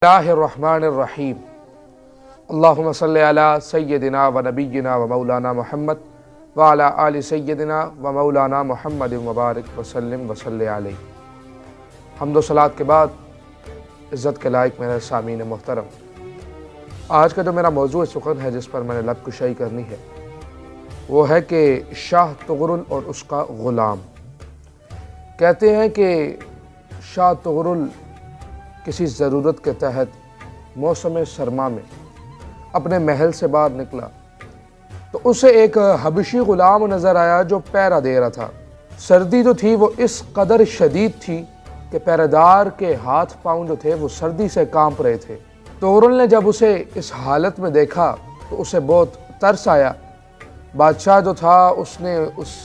बिस्मिल्लाहिर्रहमानिर्रहीम। अल्लाहुम्मा सल्लि अला सय्यदिना व नबिय्यिना व मौलाना मुहम्मद व अला आलि सय्यदिना व मौलाना मुहम्मद व बारिक व सल्लिम व सल्लि अलैहि। हम्द व सलात के बाद इज़्ज़त के लायक मेरे सामीन मोहतरम, आज का जो मेरा मौजू सुखन है जिस पर मैंने लब कुशाई करनी है वो है कि शाह तुग़रुल और उसका ग़ुलाम। कहते हैं कि शाह तुग़रुल किसी ज़रूरत के तहत मौसम सरमा में अपने महल से बाहर निकला तो उसे एक हबशी ग़ुलाम नज़र आया जो पहरा दे रहा था। सर्दी जो थी वो इस कदर शदीद थी कि पहरेदार के हाथ पाँव जो थे वो सर्दी से कांप रहे थे। तुग़रुल ने जब उसे इस हालत में देखा तो उसे बहुत तरस आया। बादशाह जो था उसने उस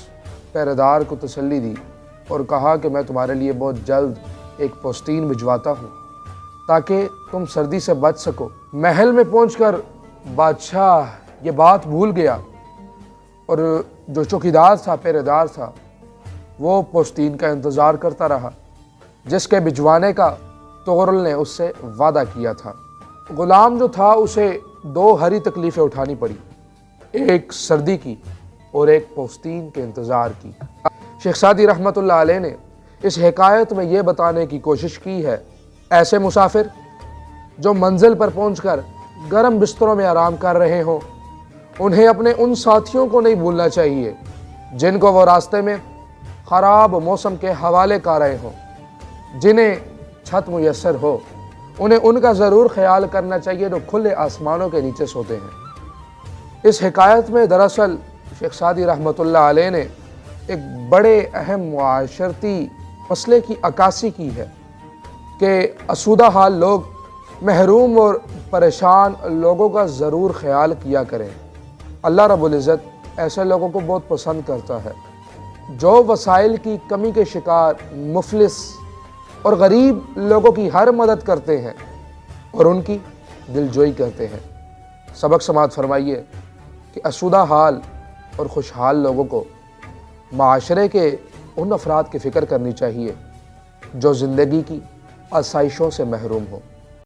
पहरेदार को तसल्ली दी और कहा कि मैं तुम्हारे लिए बहुत जल्द एक पोस्तीन भिजवाता हूँ ताकि तुम सर्दी से बच सको। महल में पहुंचकर बादशाह ये बात भूल गया और जो चौकीदार था, पहरेदार था, वो पोस्तीन का इंतज़ार करता रहा जिसके भिजवाने का तुग़रुल ने उससे वादा किया था। ग़ुलाम जो था उसे दो हरी तकलीफ़ें उठानी पड़ी, एक सर्दी की और एक पोस्तीन के इंतज़ार की। शेख सादी रहमतुल्लाह अलैह ने इस हिकायत में ये बताने की कोशिश की है, ऐसे मुसाफिर जो मंजिल पर पहुंचकर गर्म बिस्तरों में आराम कर रहे हों, उन्हें अपने उन साथियों को नहीं भूलना चाहिए जिनको वो रास्ते में ख़राब मौसम के हवाले कर रहे हों। जिन्हें छत मुयस्सर हो उन्हें उनका ज़रूर ख्याल करना चाहिए जो खुले आसमानों के नीचे सोते हैं। इस हिकायत में दरअसल शेख सादी रहमतुल्लाह अलैह ने एक बड़े अहम मुआशरती मसले की अक्कासी की है कि असूदा हाल लोग, महरूम और परेशान लोगों का ज़रूर ख्याल किया करें। अल्लाह रब्बुल इज़्ज़त ऐसे लोगों को बहुत पसंद करता है जो वसाइल की कमी के शिकार, मुफलिस और गरीब लोगों की हर मदद करते हैं और उनकी दिलजोई करते हैं। सबक समाअत फरमाइए कि असूदा हाल और खुशहाल लोगों को माशरे के उन अफराद की फ़िक्र करनी चाहिए जो ज़िंदगी की आसाइशों से महरूम हो।